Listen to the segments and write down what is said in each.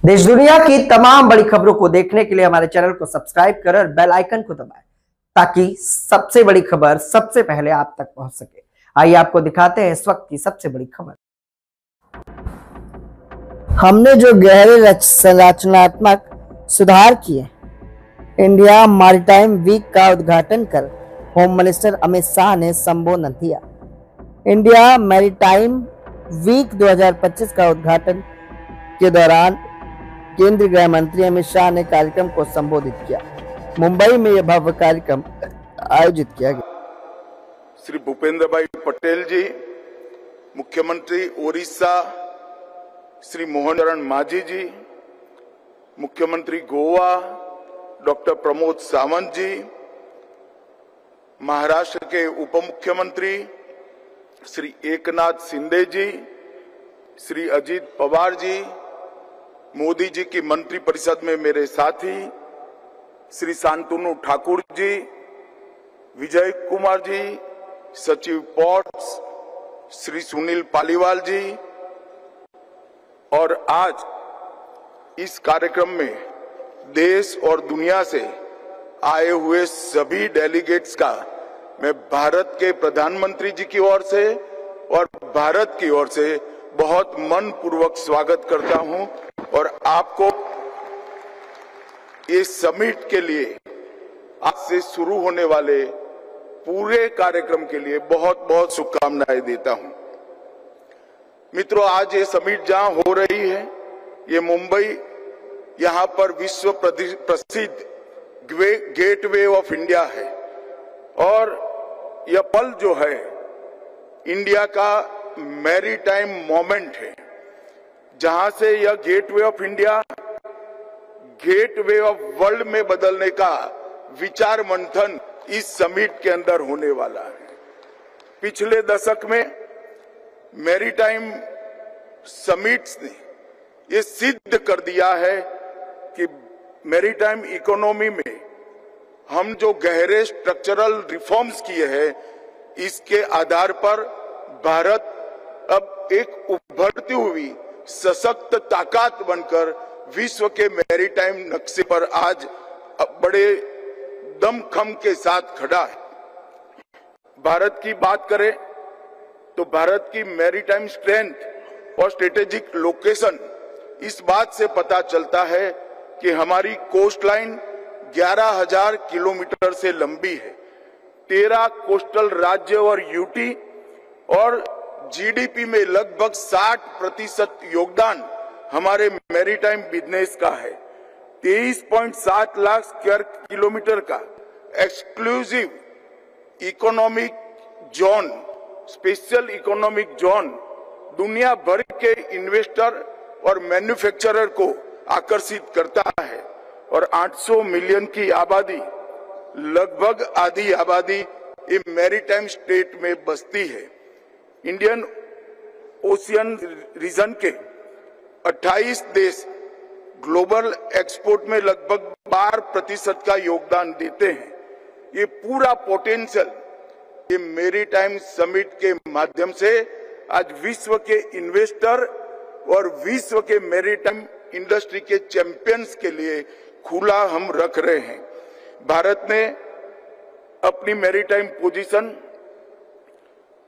देश दुनिया की तमाम बड़ी खबरों को देखने के लिए हमारे चैनल को सब्सक्राइब करें और बेल आइकन को दबाएं ताकि सबसे बड़ी खबर सबसे पहले आप तक पहुंच सके। आइए आपको दिखाते हैं इस वक्त की सबसे बड़ी खबर। हमने जो गहरे संरचनात्मक सुधार किए। इंडिया मैरीटाइम वीक का उद्घाटन कर होम मिनिस्टर अमित शाह ने संबोधन दिया। इंडिया मैरीटाइम वीक 2025 का उद्घाटन के दौरान केंद्रीय गृह मंत्री अमित शाह ने कार्यक्रम को संबोधित किया। मुंबई में यह भव्य कार्यक्रम आयोजित किया गया। श्री भूपेंद्र भाई पटेल जी, मुख्यमंत्री ओडिशा श्री मोहन चरण मांझी जी, मुख्यमंत्री गोवा डॉक्टर प्रमोद सावंत जी, महाराष्ट्र के उप मुख्यमंत्री श्री एकनाथ शिंदे जी, श्री अजित पवार जी, मोदी जी की मंत्री परिषद में मेरे साथी श्री शांतनु ठाकुर जी, विजय कुमार जी, सचिव पोर्ट्स श्री सुनील पालीवाल जी, और आज इस कार्यक्रम में देश और दुनिया से आए हुए सभी डेलीगेट्स का मैं भारत के प्रधानमंत्री जी की ओर से और भारत की ओर से बहुत मनपूर्वक स्वागत करता हूं और आपको इस समिट के लिए आज से शुरू होने वाले पूरे कार्यक्रम के लिए बहुत बहुत शुभकामनाएं देता हूं। मित्रों, आज ये समिट जहां हो रही है, ये मुंबई, यहां पर विश्व प्रसिद्ध गेटवे ऑफ इंडिया है और यह पल जो है इंडिया का मैरीटाइम मोमेंट है, जहां से यह gateway of India gateway of world में बदलने का विचार मंथन इस समिट के अंदर होने वाला है। पिछले दशक में मैरीटाइम समिट्स ने ये सिद्ध कर दिया है कि मैरीटाइम इकोनॉमी में हम जो गहरे स्ट्रक्चरल रिफॉर्म्स किए हैं, इसके आधार पर भारत अब एक उभरती हुई सशक्त ताकत बनकर विश्व के मैरीटाइम नक्शे पर आज बड़े दमखम के साथ खड़ा है। भारत की बात करें तो भारत की मैरीटाइम स्ट्रेंथ और स्ट्रेटेजिक लोकेशन इस बात से पता चलता है कि हमारी कोस्ट लाइन 11,000 किलोमीटर से लंबी है। 13 कोस्टल राज्य और यूटी और जीडीपी में लगभग 60% योगदान हमारे मैरीटाइम बिजनेस का है। 23.7 लाख स्क्वायर किलोमीटर का exclusive economic zone, special economic zone दुनिया भर के इन्वेस्टर और मैन्युफैक्चरर को आकर्षित करता है और 800 मिलियन की आबादी, लगभग आधी आबादी ये मैरीटाइम स्टेट में बसती है। इंडियन ओशियन रीजन के 28 देश ग्लोबल एक्सपोर्ट में लगभग 12% का योगदान देते हैं। ये पूरा पोटेंशियल ये मैरीटाइम समिट के माध्यम से आज विश्व के इन्वेस्टर और विश्व के मैरीटाइम इंडस्ट्री के चैंपियंस के लिए खुला हम रख रहे हैं। भारत ने अपनी मैरीटाइम पोजीशन,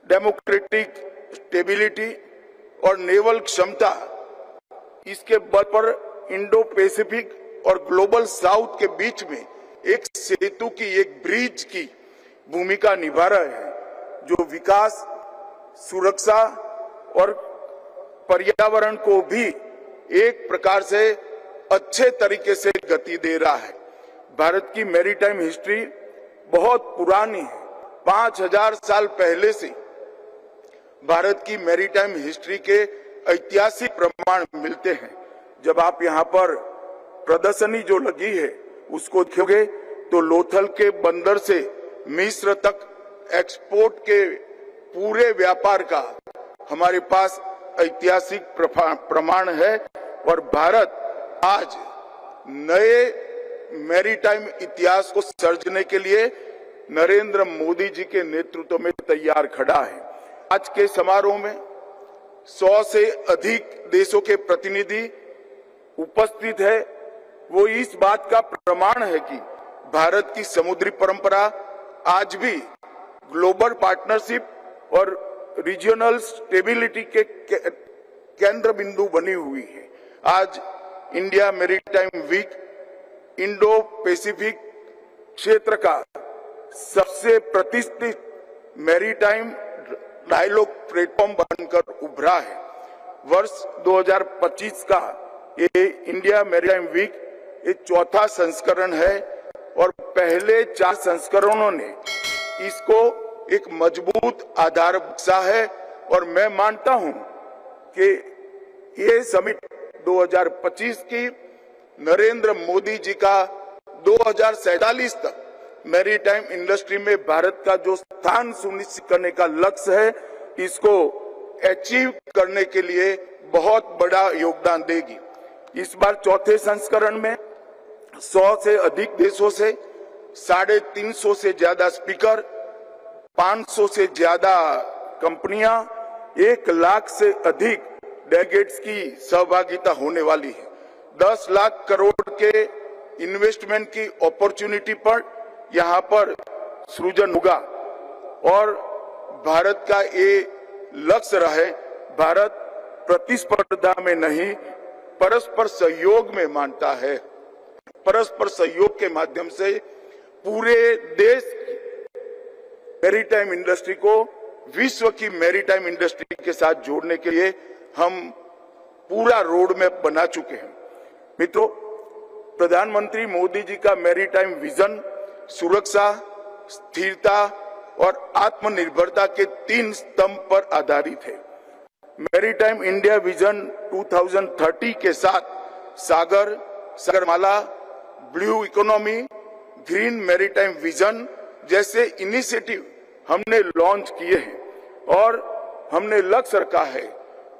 डेमोक्रेटिक स्टेबिलिटी और नेवल क्षमता, इसके बल पर इंडो पैसिफिक और ग्लोबल साउथ के बीच में एक सेतु की, एक ब्रिज की भूमिका निभा रहे हैं, जो विकास, सुरक्षा और पर्यावरण को भी एक प्रकार से अच्छे तरीके से गति दे रहा है। भारत की मैरीटाइम हिस्ट्री बहुत पुरानी है। 5000 साल पहले से भारत की मैरीटाइम हिस्ट्री के ऐतिहासिक प्रमाण मिलते हैं। जब आप यहाँ पर प्रदर्शनी जो लगी है उसको देखोगे तो लोथल के बंदर से मिस्र तक एक्सपोर्ट के पूरे व्यापार का हमारे पास ऐतिहासिक प्रमाण है और भारत आज नए मैरीटाइम इतिहास को सर्जने के लिए नरेंद्र मोदी जी के नेतृत्व में तैयार खड़ा है। आज के समारोह में 100 से अधिक देशों के प्रतिनिधि उपस्थित है वो इस बात का प्रमाण है कि भारत की समुद्री परंपरा आज भी ग्लोबल पार्टनरशिप और रीजनल स्टेबिलिटी के केंद्र बिंदु बनी हुई है। आज India Maritime Week Indo Pacific क्षेत्र का सबसे प्रतिष्ठित मैरीटाइम डायलॉग प्लेटफॉर्म बनकर उभरा है। वर्ष 2025 का ये इंडिया मैरीटाइम वीक ये चौथा संस्करण है और पहले 4 संस्करणों ने इसको एक मजबूत आधार बख्शा है और मैं मानता हूं कि ये समिट 2025 की नरेंद्र मोदी जी का 2047 तक मैरीटाइम इंडस्ट्री में भारत का जो स्थान सुनिश्चित करने का लक्ष्य है इसको अचीव करने के लिए बहुत बड़ा योगदान देगी। इस बार चौथे संस्करण में 100 से अधिक देशों से 350 से ज्यादा स्पीकर, 500 से ज्यादा कंपनियां, 1 लाख से अधिक डेलीगेट्स की सहभागिता होने वाली है। 10 लाख करोड़ के इन्वेस्टमेंट की अपॉर्चुनिटी पर यहाँ पर सृजन होगा और भारत का ये लक्ष्य रहे, भारत प्रतिस्पर्धा में नहीं परस्पर सहयोग में मानता है। परस्पर सहयोग के माध्यम से पूरे देश मैरीटाइम इंडस्ट्री को विश्व की मैरीटाइम इंडस्ट्री के साथ जोड़ने के लिए हम पूरा रोड मैप बना चुके हैं। मित्रों, प्रधानमंत्री मोदी जी का मैरीटाइम विजन सुरक्षा, स्थिरता और आत्मनिर्भरता के 3 स्तंभ पर आधारित है। मैरीटाइम इंडिया विजन 2030 के साथ Sagarmala, blue economy, green maritime vision जैसे इनिशिएटिव हमने लॉन्च किए हैं और हमने लक्ष्य रखा है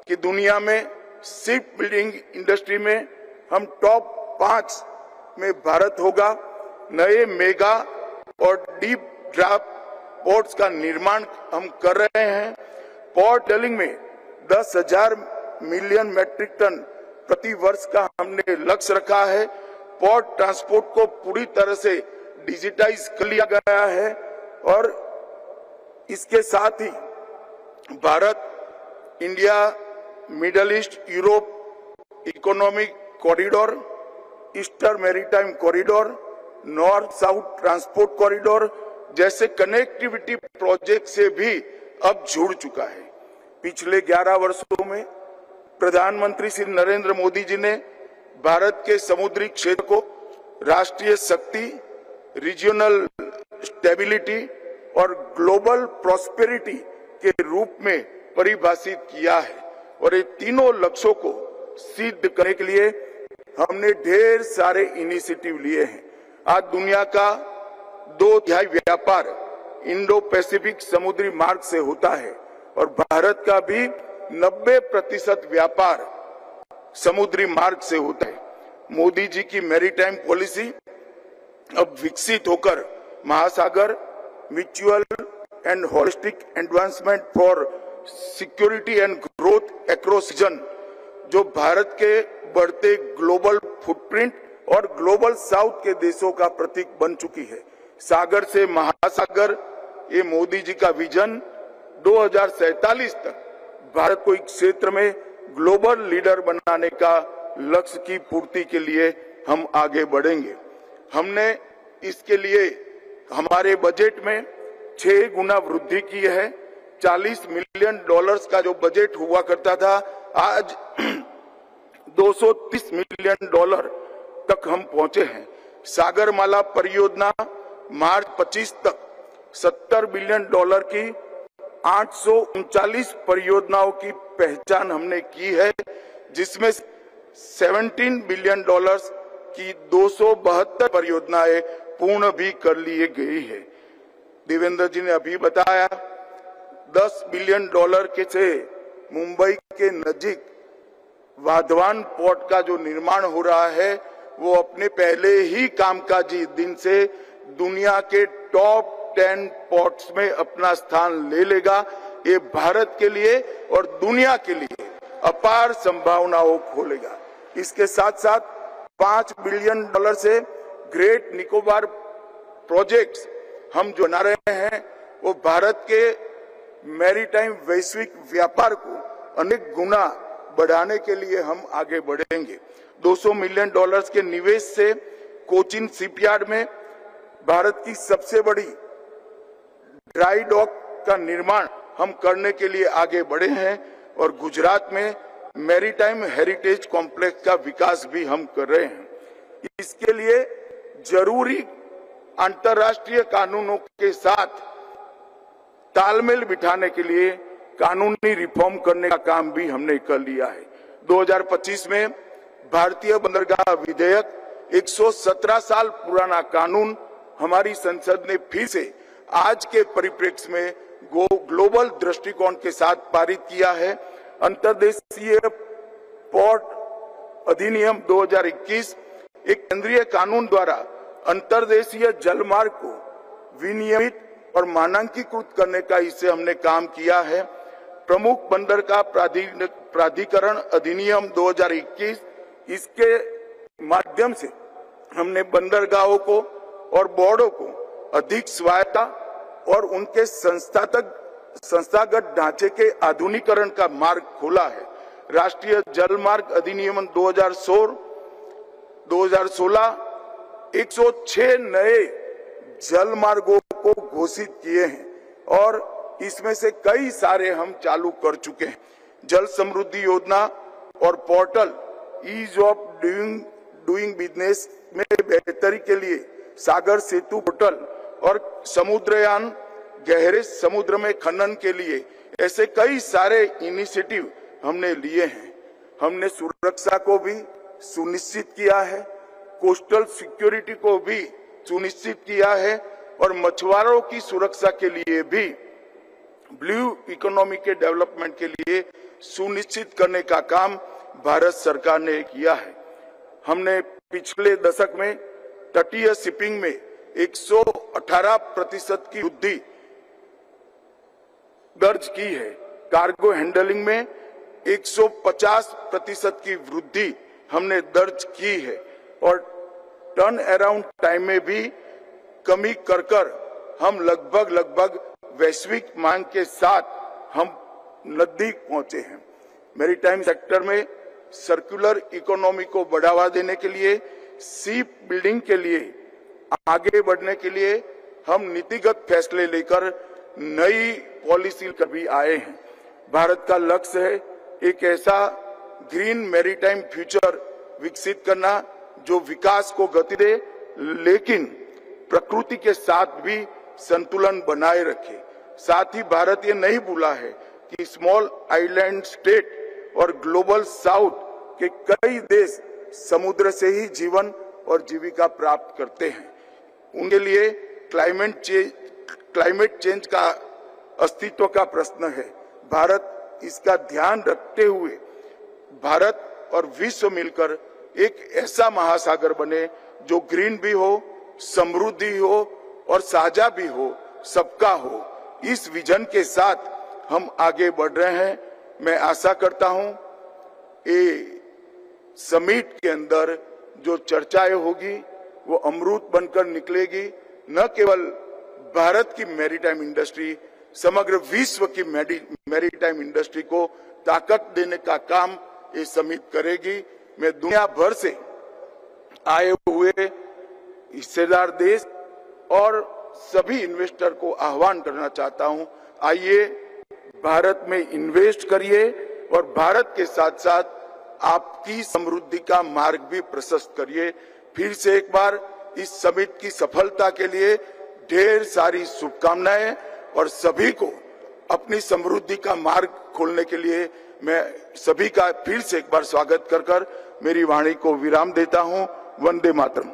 कि दुनिया में शिप बिल्डिंग इंडस्ट्री में हम टॉप 5 में भारत होगा। नए मेगा और डीप ड्राफ्ट पोर्ट्स का निर्माण हम कर रहे हैं। पोर्ट डीलिंग में 10,000 मिलियन मैट्रिक टन प्रति वर्ष का हमने लक्ष्य रखा है। पोर्ट ट्रांसपोर्ट को पूरी तरह से डिजिटाइज कर लिया गया है और इसके साथ ही Bharat India Middle East Europe economic corridor, eastern maritime corridor, north south transport corridor जैसे कनेक्टिविटी प्रोजेक्ट से भी अब जुड़ चुका है। पिछले 11 वर्षों में प्रधानमंत्री श्री नरेंद्र मोदी जी ने भारत के समुद्री क्षेत्र को राष्ट्रीय शक्ति, रीजनल स्टेबिलिटी और ग्लोबल प्रॉस्पेरिटी के रूप में परिभाषित किया है और ये तीनों लक्ष्यों को सिद्ध करने के लिए हमने ढेर सारे इनिशिएटिव लिए हैं। आज दुनिया का 2/3 व्यापार इंडो पैसिफिक समुद्री मार्ग से होता है और भारत का भी 90% व्यापार समुद्री मार्ग से होता है। मोदी जी की मैरीटाइम पॉलिसी अब विकसित होकर Mahasagar, mutual and holistic advancement for security and growth across region, जो भारत के बढ़ते ग्लोबल फुटप्रिंट और ग्लोबल साउथ के देशों का प्रतीक बन चुकी है। सागर से महासागर, ये मोदी जी का विजन 2047 तक भारत को इस क्षेत्र में ग्लोबल लीडर बनाने का लक्ष्य की पूर्ति के लिए हम आगे बढ़ेंगे। हमने इसके लिए हमारे बजट में 6 गुना वृद्धि की है। $40 मिलियन का जो बजट हुआ करता था, आज $230 मिलियन तक हम पहुंचे हैं। सागरमाला परियोजना मार्च 25 तक $70 बिलियन की 839 परियोजनाओं की पहचान हमने की है, जिसमें $17 बिलियन की 272 परियोजनाएं पूर्ण भी कर ली गई है। देवेंद्र जी ने अभी बताया $10 बिलियन के से मुंबई के नजीक वाधवान पोर्ट का जो निर्माण हो रहा है वो अपने पहले ही कामकाजी दिन से दुनिया के टॉप 10 पोर्ट्स में अपना स्थान ले लेगा। ये भारत के लिए और दुनिया के लिए अपार संभावनाओं खोलेगा। इसके साथ साथ $5 बिलियन से ग्रेट निकोबार प्रोजेक्ट्स हम जो बना रहे हैं वो भारत के मैरीटाइम वैश्विक व्यापार को अनेक गुना बढ़ाने के लिए हम आगे बढ़ेंगे। $200 मिलियन के निवेश से कोचिन शिपयार्ड में भारत की सबसे बड़ी ड्राई डॉक का निर्माण हम करने के लिए आगे बढ़े हैं और गुजरात में मैरीटाइम हेरिटेज कॉम्प्लेक्स का विकास भी हम कर रहे हैं। इसके लिए जरूरी अंतर्राष्ट्रीय कानूनों के साथ तालमेल बिठाने के लिए कानूनी रिफॉर्म करने का काम भी हमने कर लिया है। 2025 में भारतीय बंदरगाह विधेयक 117 साल पुराना कानून हमारी संसद ने फिर से आज के परिप्रेक्ष्य में ग्लोबल दृष्टिकोण के साथ पारित किया है। अंतर्देशीय पोर्ट अधिनियम 2021 एक केंद्रीय कानून द्वारा अंतर्देशीय जलमार्ग को विनियमित और मानकीकृत करने का इससे हमने काम किया है। प्रमुख बंदरगाह प्राधिकरण अधिनियम 2021 इसके माध्यम से हमने बंदरगाहों को और बोर्डों को अधिक स्वायत्ता और उनके संस्थागत ढांचे के आधुनिकीकरण का मार्ग खोला है। राष्ट्रीय जलमार्ग अधिनियम 2016 106 नए जल मार्गों को घोषित किए हैं और इसमें से कई सारे हम चालू कर चुके हैं। जल समृद्धि योजना और portal ease of doing business में बेहतरी के लिए सागर सेतु पोर्टल और समुद्रयान गहरे समुद्र में खनन के लिए ऐसे कई सारे इनिशिएटिव हमने लिए हैं। हमने सुरक्षा को भी सुनिश्चित किया है, कोस्टल सिक्योरिटी को भी सुनिश्चित किया है और मछुआरों की सुरक्षा के लिए भी ब्लू इकोनॉमी के डेवलपमेंट के लिए सुनिश्चित करने का काम भारत सरकार ने किया है। हमने पिछले दशक में तटीय शिपिंग में 118% की वृद्धि दर्ज की है। कार्गो हैंडलिंग में 150% की वृद्धि हमने दर्ज की है और टर्न अराउंड टाइम में भी कमी कर हम लगभग वैश्विक मांग के साथ हम नजदीक पहुंचे हैं। मैरीटाइम सेक्टर में सर्कुलर इकोनॉमी को बढ़ावा देने के लिए, शिप बिल्डिंग के लिए आगे बढ़ने के लिए हम नीतिगत फैसले लेकर नई पॉलिसी कभी आए हैं। भारत का लक्ष्य है एक ऐसा ग्रीन मैरीटाइम फ्यूचर विकसित करना जो विकास को गति दे लेकिन प्रकृति के साथ भी संतुलन बनाए रखे। साथ ही भारत ये नहीं भूला है कि स्मॉल आइलैंड स्टेट और ग्लोबल साउथ के कई देश समुद्र से ही जीवन और जीविका प्राप्त करते हैं। उनके लिए क्लाइमेट चेंज का अस्तित्व का प्रश्न है। भारत इसका ध्यान रखते हुए भारत और विश्व मिलकर एक ऐसा महासागर बने जो ग्रीन भी हो, समृद्धि हो और साझा भी हो, सबका हो। इस विजन के साथ हम आगे बढ़ रहे हैं। मैं आशा करता हूं ये समिट के अंदर जो चर्चाएं होगी वो अमृत बनकर निकलेगी। न केवल भारत की मैरीटाइम इंडस्ट्री, समग्र विश्व की मैरीटाइम इंडस्ट्री को ताकत देने का काम ये समिट करेगी। मैं दुनिया भर से आए हुए हिस्सेदार देश और सभी इन्वेस्टर को आह्वान करना चाहता हूं, आइए भारत में इन्वेस्ट करिए और भारत के साथ साथ आपकी समृद्धि का मार्ग भी प्रशस्त करिए। फिर से एक बार इस समिट की सफलता के लिए ढेर सारी शुभकामनाएं और सभी को अपनी समृद्धि का मार्ग खोलने के लिए मैं सभी का फिर से एक बार स्वागत कर मेरी वाणी को विराम देता हूं। वंदे मातरम।